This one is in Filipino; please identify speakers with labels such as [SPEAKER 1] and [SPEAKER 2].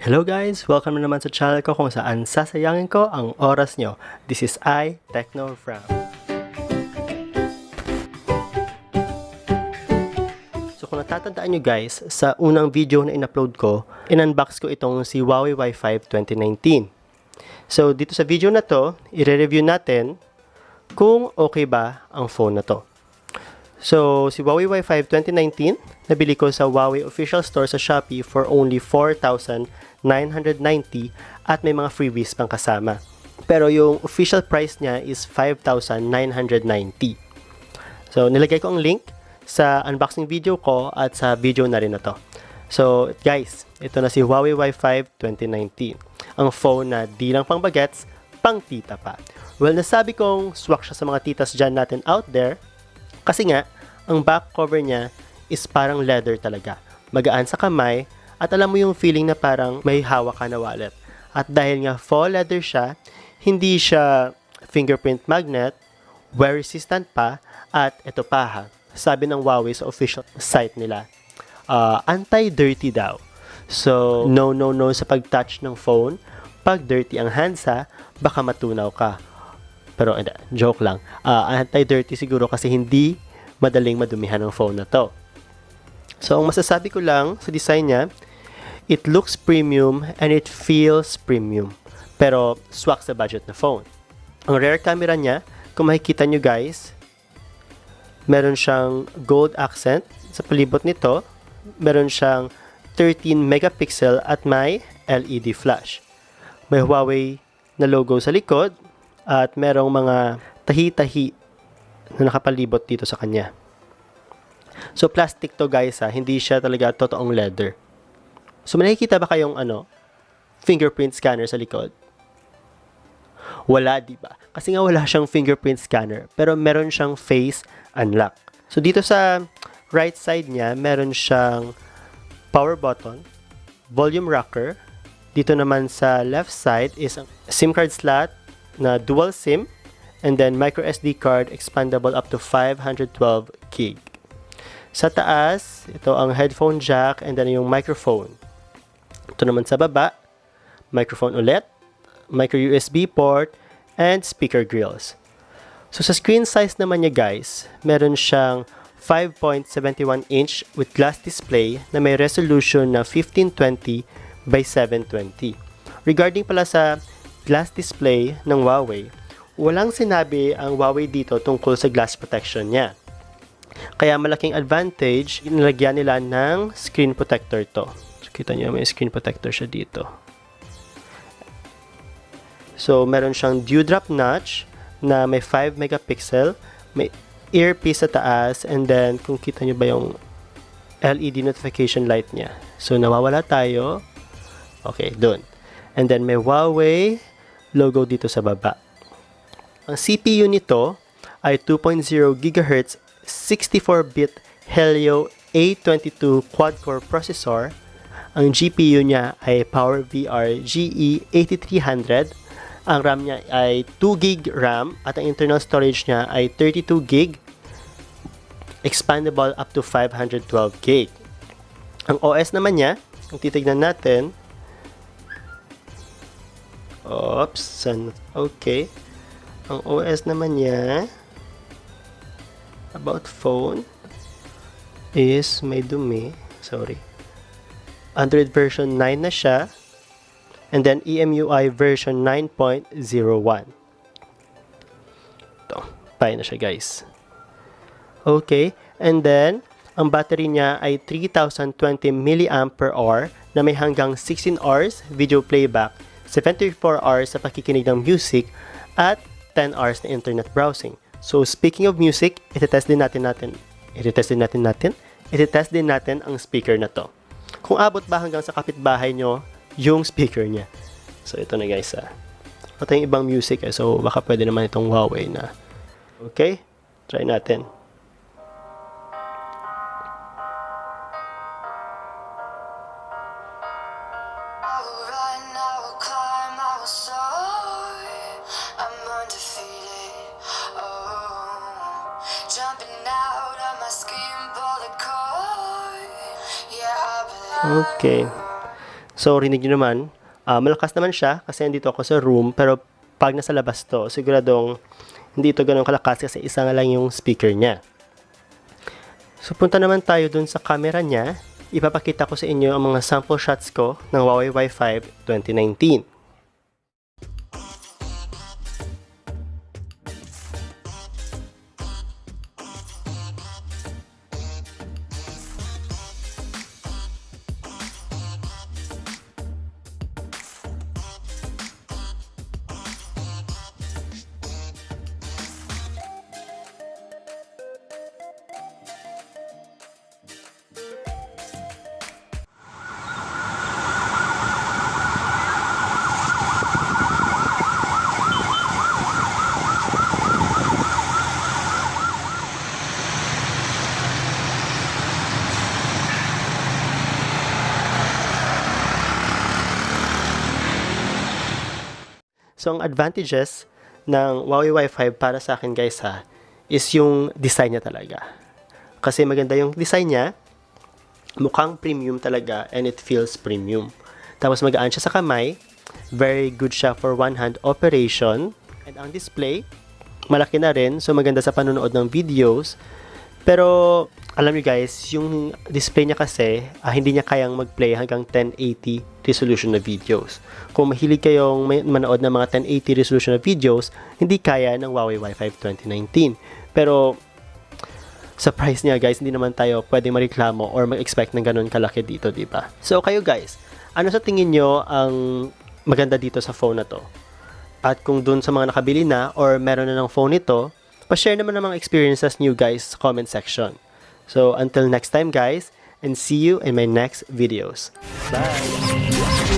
[SPEAKER 1] Hello guys! Welcome na naman sa channel ko kung saan sasayangin ko ang oras nyo. This is Techno From. So kung natatandaan nyo guys, sa unang video na in-upload ko, in-unbox ko itong si Huawei Y5 2019. So dito sa video na to, i-review natin kung okay ba ang phone na to. So, si Huawei Y5 2019, nabili ko sa Huawei official store sa Shopee for only 4,990 at may mga freebies pang kasama. Pero yung official price niya is 5,990. So, nilagay ko ang link sa unboxing video ko at sa video na rin na to. So, guys, ito na si Huawei Y5 2019. Ang phone na di lang pang bagets, pang tita pa. Well, nasabi kong swak siya sa mga titas dyan natin out there. Kasi nga, ang back cover niya is parang leather talaga. Magaan sa kamay at alam mo yung feeling na parang may hawak ka na wallet. At dahil nga faux leather siya, hindi siya fingerprint magnet, wear resistant pa, at ito pa ha, sabi ng Huawei sa official site nila, anti-dirty daw. So, no sa pag-touch ng phone. Pag dirty ang hands ha, baka matunaw ka. Pero, joke lang. Anti-dirty siguro kasi hindi madaling madumihan ng phone na to. So, ang masasabi ko lang sa design niya, it looks premium and it feels premium. Pero, swak sa budget na phone. Ang rear camera niya, kung makikita nyo guys, meron siyang gold accent sa palibot nito. Meron siyang 13 megapixel at may LED flash. May Huawei na logo sa likod at merong mga tahi-tahi na nakapalibot dito sa kanya. So, plastic to guys ha. Hindi siya talaga totoong leather. So, may nakikita ba kayong fingerprint scanner sa likod? Wala, di ba? Kasi nga wala siyang fingerprint scanner. Pero meron siyang face unlock. So, dito sa right side niya, meron siyang power button, volume rocker. Dito naman sa left side is ang SIM card slot na dual SIM. And then, micro SD card, expandable up to 512 gig. Sa taas, ito ang headphone jack and then yung microphone. Ito naman sa baba, microphone ulit, micro USB port, and speaker grills. So, sa screen size naman niya guys, meron siyang 5.71 inch with glass display na may resolution na 1520 by 720. Regarding pala sa glass display ng Huawei, walang sinabi ang Huawei dito tungkol sa glass protection niya. Kaya malaking advantage, inilagyan nila ng screen protector to. So, kita niyo may screen protector siya dito. So, meron siyang dewdrop notch na may 5 megapixel, may earpiece sa taas, and then kung kita niyo ba yung LED notification light niya. So, nawawala tayo. Okay, dun. And then may Huawei logo dito sa baba. Ang CPU nito ay 2.0 GHz 64-bit Helio A22 quad-core processor. Ang GPU niya ay PowerVR GE8300. Ang RAM niya ay 2 GB RAM at ang internal storage niya ay 32 GB, expandable up to 512 GB. Ang OS naman niya, kung titignan natin, okay. Ang OS naman niya, about phone, is may dumi. Sorry. Android version 9 na siya. And then EMUI version 9.01. Ito. Pay na siya guys. Okay. And then, ang battery niya ay 3,020 mAh na may hanggang 16 hours video playback, 74 hours sa pakikinig ng music, at 10 hours na internet browsing. So, speaking of music, itetest din natin ang speaker na to. Kung abot ba hanggang sa kapitbahay nyo yung speaker niya. So, ito na guys. Ito yung ibang music. So, baka pwede naman itong Huawei na. Okay? Try natin. Okay. So, rinig nyo naman, malakas naman siya kasi nandito ako sa room, pero pag nasa labas to, siguradong hindi ito ganun kalakas kasi isa nga lang yung speaker niya. So, punta naman tayo dun sa camera niya. Ipapakita ko sa inyo ang mga sample shots ko ng Huawei Y5 2019. So, ang advantages ng Huawei Y5 para sa akin guys is yung design niya talaga. Kasi maganda yung design niya, mukhang premium talaga and it feels premium. Tapos magaan siya sa kamay, very good siya for one-hand operation. And ang display, malaki na rin, so maganda sa panonood ng videos. Pero alam niyo guys, yung display niya kasi, hindi niya kayang mag-play hanggang 1080 resolution na videos. Kung mahilig kayong manood ng mga 1080 resolution na videos, hindi kaya ng Huawei Y5 2019. Pero sa price niya guys, hindi naman tayo pwedeng mareklamo or mag-expect ng ganun kalaki dito, di ba? So kayo guys, ano sa tingin nyo ang maganda dito sa phone na to? At kung dun sa mga nakabili na or meron na ng phone ito, pa-share naman ng mga experiences nyo guys sa comment section. So until next time guys, and see you in my next videos. Bye!